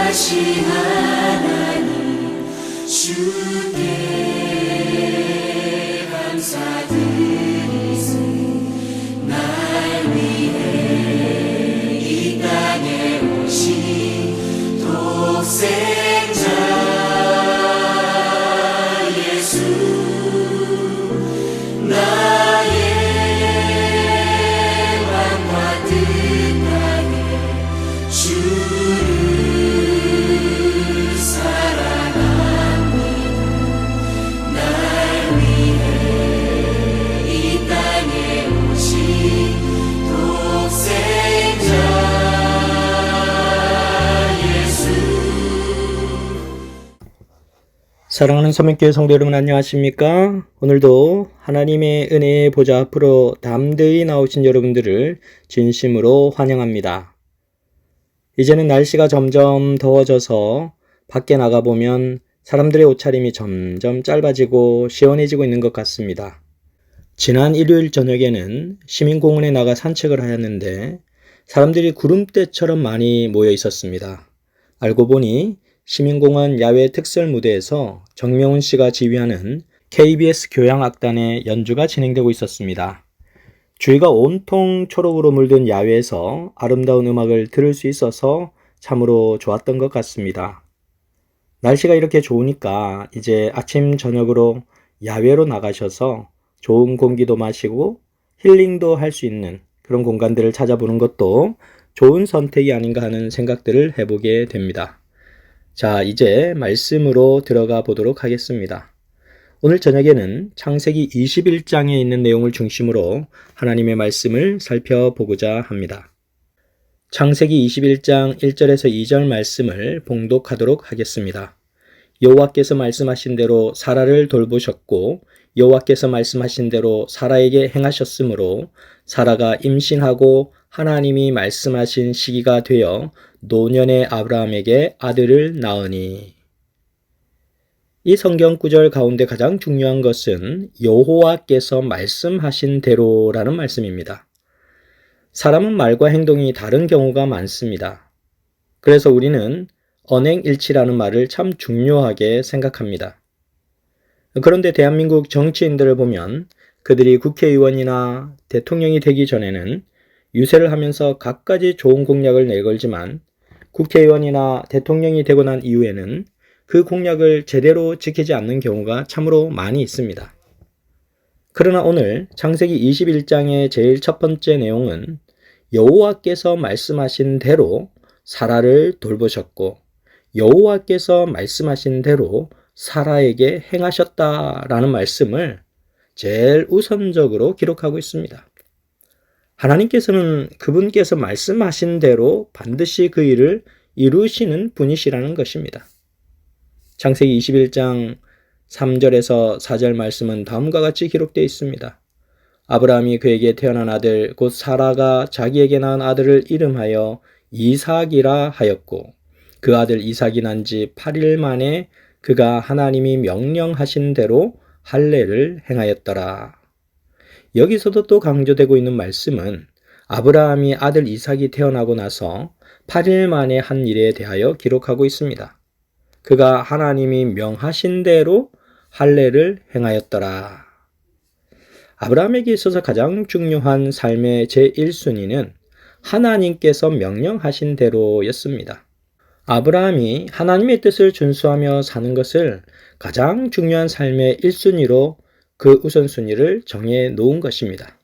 전능하신 하나님 주께 감사드리세. 날 위해 이 땅에 오신 독생자 예수, 나의 왕과 뜻하게 주를 사랑합니다. 날 위해 이 땅에 오신 독생자 예수. 사랑하는 서민교회 성도 여러분, 안녕하십니까? 오늘도 하나님의 은혜의 보좌 앞으로 담대히 나오신 여러분들을 진심으로 환영합니다. 이제는 날씨가 점점 더워져서 밖에 나가보면 사람들의 옷차림이 점점 짧아지고 시원해지고 있는 것 같습니다. 지난 일요일 저녁에는 시민공원에 나가 산책을 하였는데 사람들이 구름대처럼 많이 모여 있었습니다. 알고 보니 시민공원 야외 특설 무대에서 정명훈 씨가 지휘하는 KBS 교향악단의 연주가 진행되고 있었습니다. 주위가 온통 초록으로 물든 야외에서 아름다운 음악을 들을 수 있어서 참으로 좋았던 것 같습니다. 날씨가 이렇게 좋으니까 이제 아침 저녁으로 야외로 나가셔서 좋은 공기도 마시고 힐링도 할 수 있는 그런 공간들을 찾아보는 것도 좋은 선택이 아닌가 하는 생각들을 해보게 됩니다. 자, 이제 말씀으로 들어가 보도록 하겠습니다. 오늘 저녁에는 창세기 21장에 있는 내용을 중심으로 하나님의 말씀을 살펴보고자 합니다. 창세기 21장 1절에서 2절 말씀을 봉독하도록 하겠습니다. 여호와께서 말씀하신 대로 사라를 돌보셨고 여호와께서 말씀하신 대로 사라에게 행하셨으므로 사라가 임신하고 하나님이 말씀하신 시기가 되어 노년의 아브라함에게 아들을 낳으니. 이 성경 구절 가운데 가장 중요한 것은 여호와께서 말씀하신 대로라는 말씀입니다. 사람은 말과 행동이 다른 경우가 많습니다. 그래서 우리는 언행일치라는 말을 참 중요하게 생각합니다. 그런데 대한민국 정치인들을 보면 그들이 국회의원이나 대통령이 되기 전에는 유세를 하면서 갖가지 좋은 공약을 내걸지만 국회의원이나 대통령이 되고 난 이후에는 그 공약을 제대로 지키지 않는 경우가 참으로 많이 있습니다. 그러나 오늘 창세기 21장의 제일 첫 번째 내용은 여호와께서 말씀하신 대로 사라를 돌보셨고 여호와께서 말씀하신 대로 사라에게 행하셨다라는 말씀을 제일 우선적으로 기록하고 있습니다. 하나님께서는 그분께서 말씀하신 대로 반드시 그 일을 이루시는 분이시라는 것입니다. 창세기 21장 3절에서 4절 말씀은 다음과 같이 기록되어 있습니다. 아브라함이 그에게 태어난 아들 곧 사라가 자기에게 낳은 아들을 이름하여 이삭이라 하였고 그 아들 이삭이 난 지 8일 만에 그가 하나님이 명령하신 대로 할례를 행하였더라. 여기서도 또 강조되고 있는 말씀은 아브라함이 아들 이삭이 태어나고 나서 8일 만에 한 일에 대하여 기록하고 있습니다. 그가 하나님이 명하신 대로 할례를 행하였더라. 아브라함에게 있어서 가장 중요한 삶의 제1순위는 하나님께서 명령하신 대로였습니다. 아브라함이 하나님의 뜻을 준수하며 사는 것을 가장 중요한 삶의 1순위로 그 우선순위를 정해 놓은 것입니다.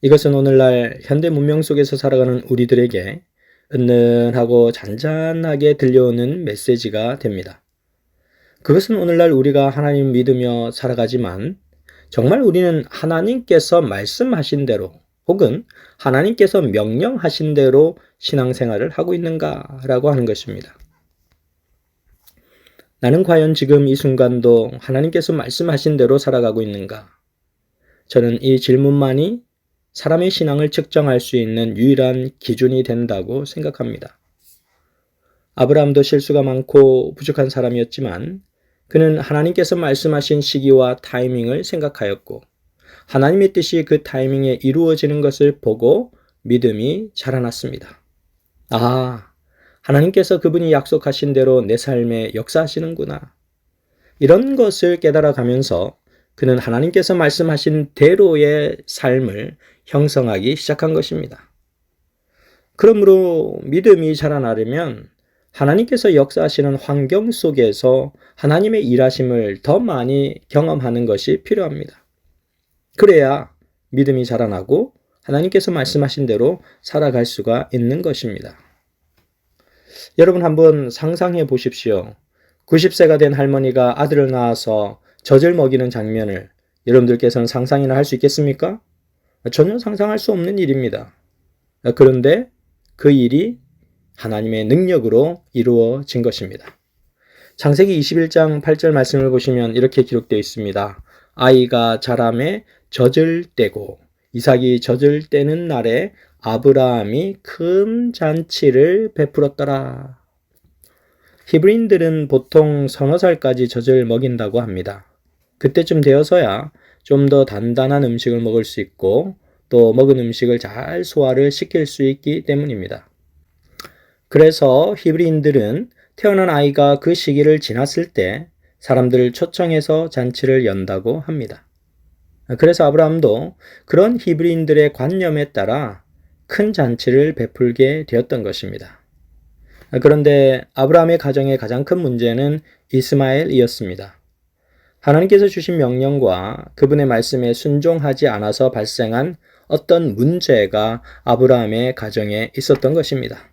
이것은 오늘날 현대 문명 속에서 살아가는 우리들에게 은은하고 잔잔하게 들려오는 메시지가 됩니다. 그것은 오늘날 우리가 하나님을 믿으며 살아가지만 정말 우리는 하나님께서 말씀하신 대로 혹은 하나님께서 명령하신 대로 신앙생활을 하고 있는가라고 하는 것입니다. 나는 과연 지금 이 순간도 하나님께서 말씀하신 대로 살아가고 있는가? 저는 이 질문만이 사람의 신앙을 측정할 수 있는 유일한 기준이 된다고 생각합니다. 아브라함도 실수가 많고 부족한 사람이었지만 그는 하나님께서 말씀하신 시기와 타이밍을 생각하였고 하나님의 뜻이 그 타이밍에 이루어지는 것을 보고 믿음이 자라났습니다. 하나님께서 그분이 약속하신 대로 내 삶에 역사하시는구나. 이런 것을 깨달아 가면서 그는 하나님께서 말씀하신 대로의 삶을 형성하기 시작한 것입니다. 그러므로 믿음이 자라나려면 하나님께서 역사하시는 환경 속에서 하나님의 일하심을 더 많이 경험하는 것이 필요합니다. 그래야 믿음이 자라나고 하나님께서 말씀하신 대로 살아갈 수가 있는 것입니다. 여러분 한번 상상해 보십시오. 90세가 된 할머니가 아들을 낳아서 젖을 먹이는 장면을 여러분들께서는 상상이나 할 수 있겠습니까? 전혀 상상할 수 없는 일입니다. 그런데 그 일이 하나님의 능력으로 이루어진 것입니다. 창세기 21장 8절 말씀을 보시면 이렇게 기록되어 있습니다. 아이가 자라매 젖을 떼고 이삭이 젖을 떼는 날에 아브라함이 큰 잔치를 베풀었더라. 히브리인들은 보통 서너 살까지 젖을 먹인다고 합니다. 그때쯤 되어서야 좀 더 단단한 음식을 먹을 수 있고 또 먹은 음식을 잘 소화를 시킬 수 있기 때문입니다. 그래서 히브리인들은 태어난 아이가 그 시기를 지났을 때 사람들을 초청해서 잔치를 연다고 합니다. 그래서 아브라함도 그런 히브리인들의 관념에 따라 큰 잔치를 베풀게 되었던 것입니다. 그런데 아브라함의 가정의 가장 큰 문제는 이스마엘이었습니다. 하나님께서 주신 명령과 그분의 말씀에 순종하지 않아서 발생한 어떤 문제가 아브라함의 가정에 있었던 것입니다.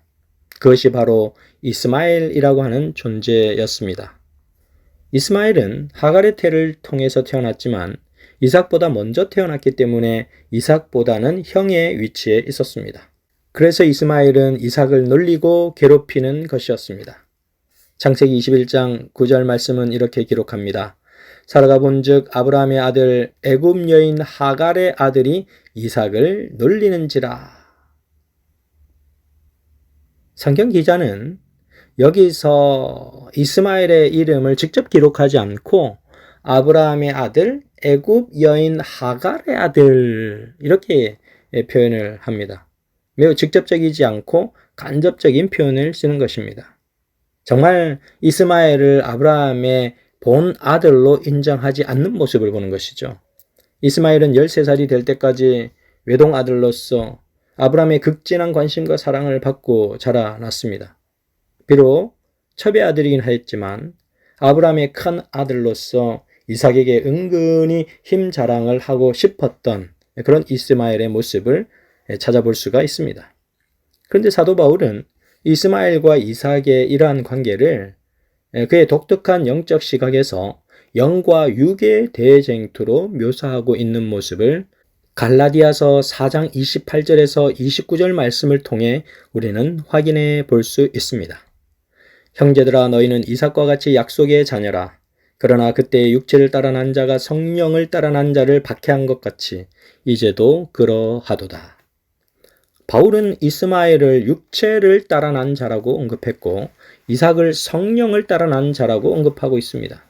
그것이 바로 이스마엘이라고 하는 존재였습니다. 이스마엘은 하갈의 태를 통해서 태어났지만 이삭보다 먼저 태어났기 때문에 이삭보다는 형의 위치에 있었습니다. 그래서 이스마엘은 이삭을 놀리고 괴롭히는 것이었습니다. 창세기 21장 9절 말씀은 이렇게 기록합니다. 사라가 본즉 아브라함의 아들 애굽 여인 하갈의 아들이 이삭을 놀리는지라. 성경 기자는 여기서 이스마엘의 이름을 직접 기록하지 않고 아브라함의 아들 애굽 여인 하갈의 아들 이렇게 표현을 합니다. 매우 직접적이지 않고 간접적인 표현을 쓰는 것입니다. 정말 이스마엘을 아브라함의 본 아들로 인정하지 않는 모습을 보는 것이죠. 이스마엘은 13살이 될 때까지 외동 아들로서 아브라함의 극진한 관심과 사랑을 받고 자라났습니다. 비록 첩의 아들이긴 했지만 아브라함의 큰 아들로서 이삭에게 은근히 힘 자랑을 하고 싶었던 그런 이스마엘의 모습을 찾아볼 수가 있습니다. 그런데 사도 바울은 이스마엘과 이삭의 이러한 관계를 그의 독특한 영적 시각에서 영과 육의 대쟁투로 묘사하고 있는 모습을 갈라디아서 4장 28절에서 29절 말씀을 통해 우리는 확인해 볼 수 있습니다. 형제들아 너희는 이삭과 같이 약속의 자녀라. 그러나 그때 육체를 따라 난 자가 성령을 따라 난 자를 박해한 것 같이 이제도 그러하도다. 바울은 이스마엘을 육체를 따라 난 자라고 언급했고 이삭을 성령을 따라 난 자라고 언급하고 있습니다.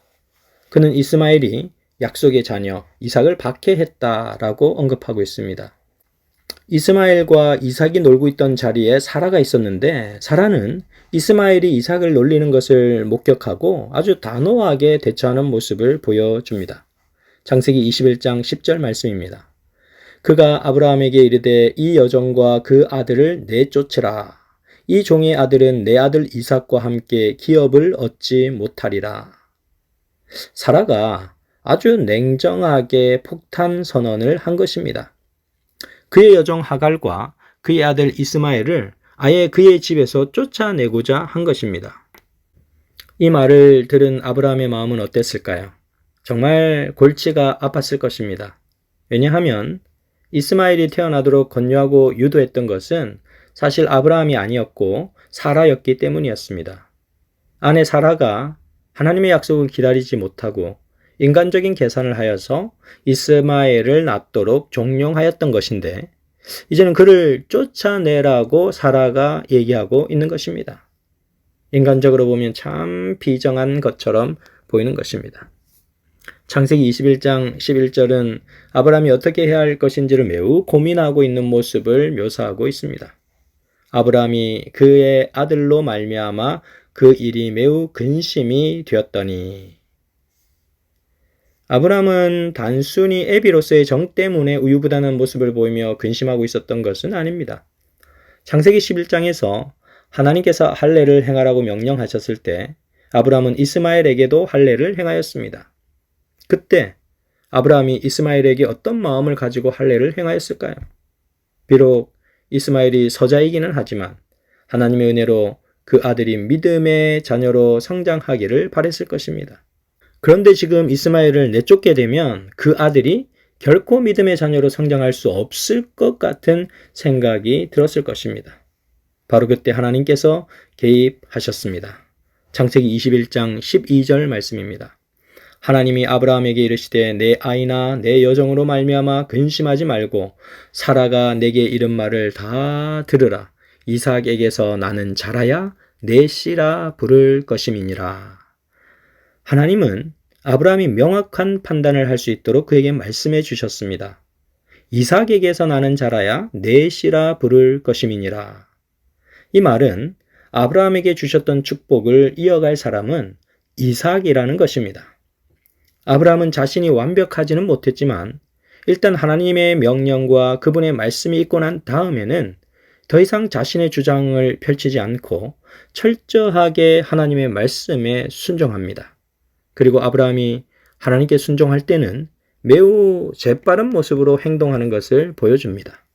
그는 이스마엘이 약속의 자녀 이삭을 박해했다라고 언급하고 있습니다. 이스마엘과 이삭이 놀고 있던 자리에 사라가 있었는데 사라는 이스마엘이 이삭을 놀리는 것을 목격하고 아주 단호하게 대처하는 모습을 보여줍니다. 창세기 21장 10절 말씀입니다. 그가 아브라함에게 이르되 이 여종과 그 아들을 내쫓으라. 이 종의 아들은 내 아들 이삭과 함께 기업을 얻지 못하리라. 사라가 아주 냉정하게 폭탄 선언을 한 것입니다. 그의 여종 하갈과 그의 아들 이스마엘을 아예 그의 집에서 쫓아내고자 한 것입니다. 이 말을 들은 아브라함의 마음은 어땠을까요? 정말 골치가 아팠을 것입니다. 왜냐하면 이스마엘이 태어나도록 권유하고 유도했던 것은 사실 아브라함이 아니었고 사라였기 때문이었습니다. 아내 사라가 하나님의 약속을 기다리지 못하고 인간적인 계산을 하여서 이스마엘을 낳도록 종용하였던 것인데 이제는 그를 쫓아내라고 사라가 얘기하고 있는 것입니다. 인간적으로 보면 참 비정한 것처럼 보이는 것입니다. 창세기 21장 11절은 아브라함이 어떻게 해야 할 것인지를 매우 고민하고 있는 모습을 묘사하고 있습니다. 아브라함이 그의 아들로 말미암아 그 일이 매우 근심이 되었더니. 아브라함은 단순히 애비로서의 정 때문에 우유부단한 모습을 보이며 근심하고 있었던 것은 아닙니다. 창세기 11장에서 하나님께서 할례를 행하라고 명령하셨을 때 아브라함은 이스마엘에게도 할례를 행하였습니다. 그때 아브라함이 이스마엘에게 어떤 마음을 가지고 할례를 행하였을까요? 비록 이스마엘이 서자이기는 하지만 하나님의 은혜로 그 아들이 믿음의 자녀로 성장하기를 바랬을 것입니다. 그런데 지금 이스마엘을 내쫓게 되면 그 아들이 결코 믿음의 자녀로 성장할 수 없을 것 같은 생각이 들었을 것입니다. 바로 그때 하나님께서 개입하셨습니다. 창세기 21장 12절 말씀입니다. 하나님이 아브라함에게 이르시되 내 아이나 내 여종으로 말미암아 근심하지 말고 사라가 내게 이른 말을 다 들으라. 이삭에게서 나는 자라야 내 씨라 부를 것임이니라. 하나님은 아브라함이 명확한 판단을 할 수 있도록 그에게 말씀해 주셨습니다. 이삭에게서 나는 자라야 내 씨라 부를 것임이니라. 이 말은 아브라함에게 주셨던 축복을 이어갈 사람은 이삭이라는 것입니다. 아브라함은 자신이 완벽하지는 못했지만 일단 하나님의 명령과 그분의 말씀이 있고 난 다음에는 더 이상 자신의 주장을 펼치지 않고 철저하게 하나님의 말씀에 순종합니다. 그리고 아브라함이 하나님께 순종할 때는 매우 재빠른 모습으로 행동하는 것을 보여줍니다.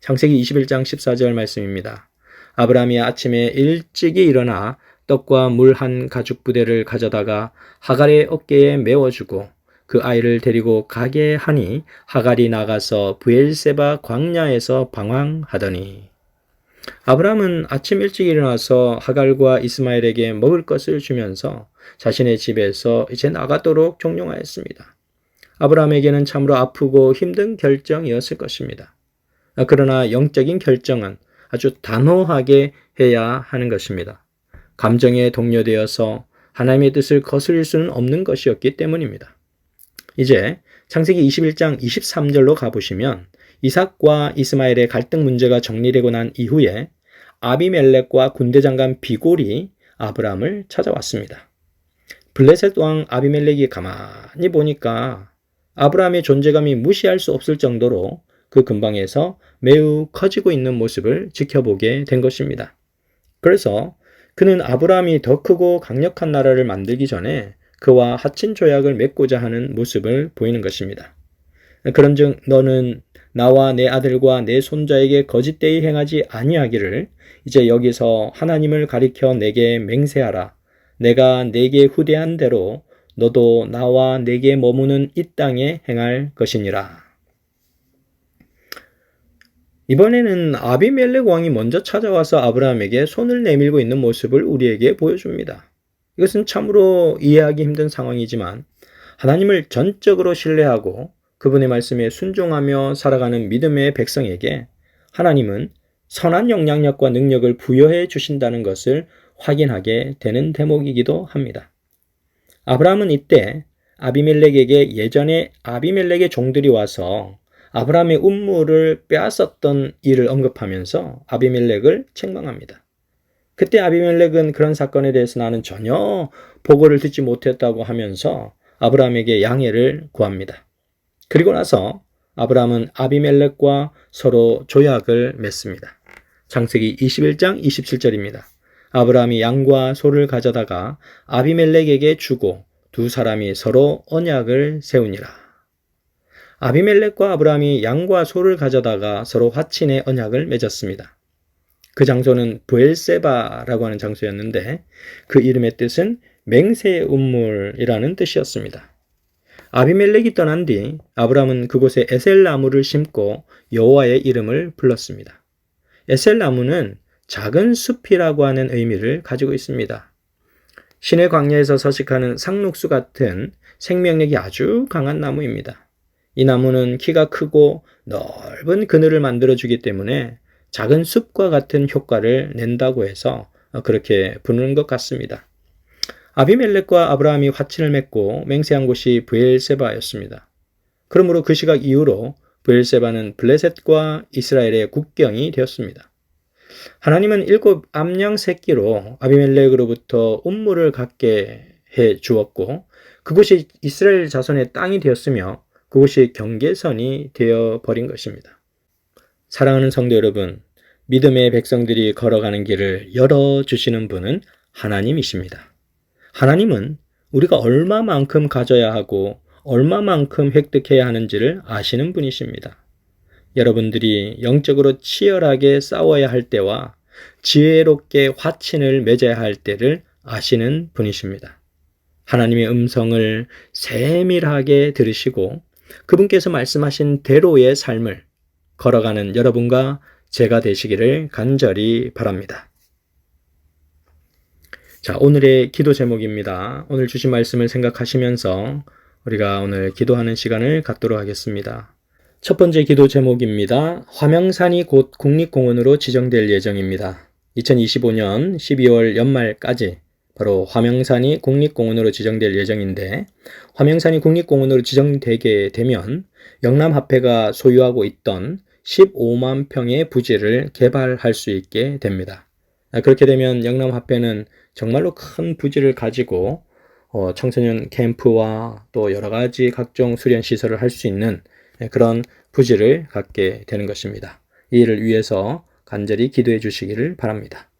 창세기 21장 14절 말씀입니다. 아브라함이 아침에 일찍이 일어나 떡과 물 한 가죽 부대를 가져다가 하갈의 어깨에 메워주고 그 아이를 데리고 가게 하니 하갈이 나가서 브엘세바 광야에서 방황하더니. 아브라함은 아침 일찍 일어나서 하갈과 이스마엘에게 먹을 것을 주면서 자신의 집에서 이제 나가도록 종용하였습니다. 아브라함에게는 참으로 아프고 힘든 결정이었을 것입니다. 그러나 영적인 결정은 아주 단호하게 해야 하는 것입니다. 감정에 동요되어서 하나님의 뜻을 거스릴 수는 없는 것이었기 때문입니다. 이제 창세기 21장 23절로 가보시면 이삭과 이스마엘의 갈등 문제가 정리되고 난 이후에 아비멜렉과 군대장관 비골이 아브라함을 찾아왔습니다. 블레셋 왕 아비멜렉이 가만히 보니까 아브라함의 존재감이 무시할 수 없을 정도로 그 근방에서 매우 커지고 있는 모습을 지켜보게 된 것입니다. 그래서 그는 아브라함이 더 크고 강력한 나라를 만들기 전에 그와 하친 조약을 맺고자 하는 모습을 보이는 것입니다. 그런즉 너는 나와 내 아들과 내 손자에게 거짓되이 행하지 아니하기를 이제 여기서 하나님을 가리켜 내게 맹세하라. 내가 내게 후대한 대로 너도 나와 내게 머무는 이 땅에 행할 것이니라. 이번에는 아비멜렉 왕이 먼저 찾아와서 아브라함에게 손을 내밀고 있는 모습을 우리에게 보여줍니다. 이것은 참으로 이해하기 힘든 상황이지만 하나님을 전적으로 신뢰하고 그분의 말씀에 순종하며 살아가는 믿음의 백성에게 하나님은 선한 영향력과 능력을 부여해 주신다는 것을 확인하게 되는 대목이기도 합니다. 아브라함은 이때 아비멜렉에게 예전에 아비멜렉의 종들이 와서 아브라함의 운물을 빼앗았던 일을 언급하면서 아비멜렉을 책망합니다. 그때 아비멜렉은 그런 사건에 대해서 나는 전혀 보고를 듣지 못했다고 하면서 아브라함에게 양해를 구합니다. 그리고 나서 아브라함은 아비멜렉과 서로 조약을 맺습니다. 창세기 21장 27절입니다. 아브라함이 양과 소를 가져다가 아비멜렉에게 주고 두 사람이 서로 언약을 세우니라. 아비멜렉과 아브라함이 양과 소를 가져다가 서로 화친의 언약을 맺었습니다. 그 장소는 브엘세바라고 하는 장소였는데 그 이름의 뜻은 맹세의 운물이라는 뜻이었습니다. 아비멜렉이 떠난 뒤 아브라함은 그곳에 에셀나무를 심고 여호와의 이름을 불렀습니다. 에셀나무는 작은 숲이라고 하는 의미를 가지고 있습니다. 시내 광야에서 서식하는 상록수 같은 생명력이 아주 강한 나무입니다. 이 나무는 키가 크고 넓은 그늘을 만들어주기 때문에 작은 숲과 같은 효과를 낸다고 해서 그렇게 부르는 것 같습니다. 아비멜렉과 아브라함이 화친을 맺고 맹세한 곳이 브엘세바였습니다. 그러므로 그 시각 이후로 브엘세바는 블레셋과 이스라엘의 국경이 되었습니다. 하나님은 7 암양 새끼로 아비멜렉으로부터 운물을 갖게 해 주었고 그곳이 이스라엘 자손의 땅이 되었으며 그곳이 경계선이 되어 버린 것입니다. 사랑하는 성도 여러분, 믿음의 백성들이 걸어가는 길을 열어주시는 분은 하나님이십니다. 하나님은 우리가 얼마만큼 가져야 하고 얼마만큼 획득해야 하는지를 아시는 분이십니다. 여러분들이 영적으로 치열하게 싸워야 할 때와 지혜롭게 화친을 맺어야 할 때를 아시는 분이십니다. 하나님의 음성을 세밀하게 들으시고 그분께서 말씀하신 대로의 삶을 걸어가는 여러분과 제가 되시기를 간절히 바랍니다. 자, 오늘의 기도 제목입니다. 오늘 주신 말씀을 생각하시면서 우리가 오늘 기도하는 시간을 갖도록 하겠습니다. 첫 번째 기도 제목입니다. 화명산이 곧 국립공원으로 지정될 예정입니다. 2025년 12월 연말까지 바로 화명산이 국립공원으로 지정될 예정인데, 화명산이 국립공원으로 지정되게 되면 영남합회가 소유하고 있던 15만 평의 부지를 개발할 수 있게 됩니다. 그렇게 되면 영남합회는 정말로 큰 부지를 가지고 청소년 캠프와 또 여러 가지 각종 수련 시설을 할 수 있는 그런 부지를 갖게 되는 것입니다. 이 일을 위해서 간절히 기도해 주시기를 바랍니다.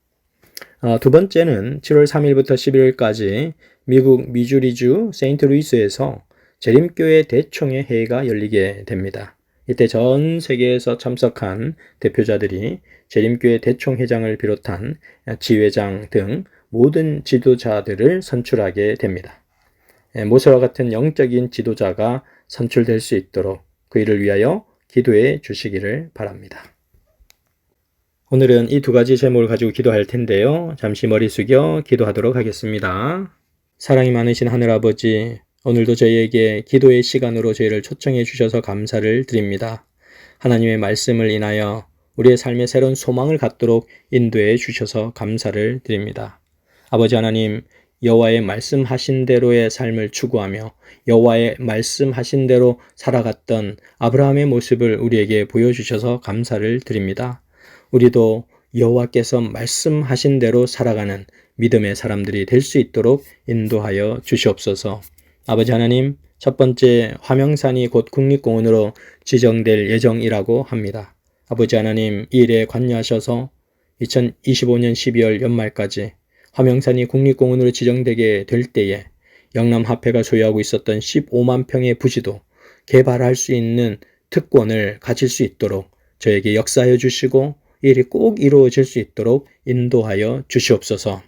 두 번째는 7월 3일부터 11일까지 미국 미주리주 세인트루이스에서 재림교회 대총회 회의가 열리게 됩니다. 이때 전 세계에서 참석한 대표자들이 재림교회 대총회장을 비롯한 지회장 등 모든 지도자들을 선출하게 됩니다. 모세와 같은 영적인 지도자가 선출될 수 있도록 그 일을 위하여 기도해 주시기를 바랍니다. 오늘은 이 두 가지 제목을 가지고 기도할 텐데요. 잠시 머리 숙여 기도하도록 하겠습니다. 사랑이 많으신 하늘아버지, 오늘도 저희에게 기도의 시간으로 저희를 초청해 주셔서 감사를 드립니다. 하나님의 말씀을 인하여 우리의 삶에 새로운 소망을 갖도록 인도해 주셔서 감사를 드립니다. 아버지 하나님, 여호와의 말씀하신 대로의 삶을 추구하며 여호와의 말씀하신 대로 살아갔던 아브라함의 모습을 우리에게 보여주셔서 감사를 드립니다. 우리도 여호와께서 말씀하신 대로 살아가는 믿음의 사람들이 될 수 있도록 인도하여 주시옵소서. 아버지 하나님, 첫 번째 화명산이 곧 국립공원으로 지정될 예정이라고 합니다. 아버지 하나님, 이 일에 관여하셔서 2025년 12월 연말까지 화명산이 국립공원으로 지정되게 될 때에 영남합회가 소유하고 있었던 15만 평의 부지도 개발할 수 있는 특권을 가질 수 있도록 저에게 역사하여 주시고 이 일이 꼭 이루어질 수 있도록 인도하여 주시옵소서.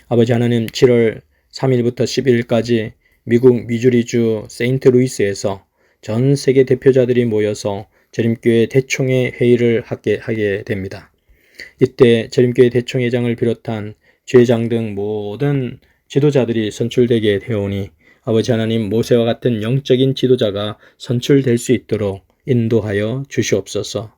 아버지 하나님, 7월 3일부터 11일까지 미국 미주리주 세인트루이스에서 전 세계 대표자들이 모여서 재림교회 대총회 회의를 하게 됩니다. 이때 재림교회 대총회장을 비롯한 지회장 등 모든 지도자들이 선출되게 되오니 아버지 하나님, 모세와 같은 영적인 지도자가 선출될 수 있도록 인도하여 주시옵소서.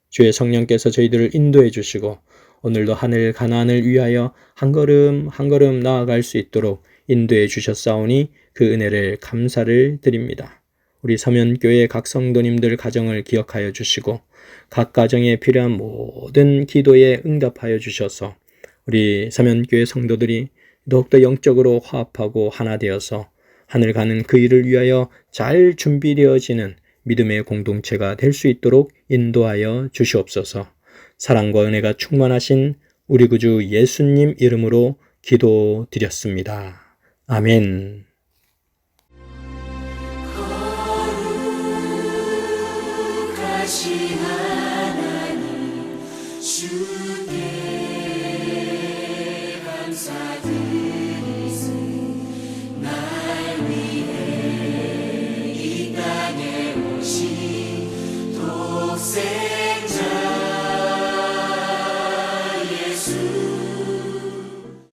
주의 성령께서 저희들을 인도해 주시고 오늘도 하늘 가나안을 위하여 한 걸음 한 걸음 나아갈 수 있도록 인도해 주셨사오니 그 은혜를 감사를 드립니다. 우리 서면교회 각 성도님들 가정을 기억하여 주시고 각 가정에 필요한 모든 기도에 응답하여 주셔서 우리 서면교회 성도들이 더욱더 영적으로 화합하고 하나 되어서 하늘 가는 그 일을 위하여 잘 준비되어지는 믿음의 공동체가 될 수 있도록 인도하여 주시옵소서. 사랑과 은혜가 충만하신 우리 구주 예수님 이름으로 기도드렸습니다. 아멘.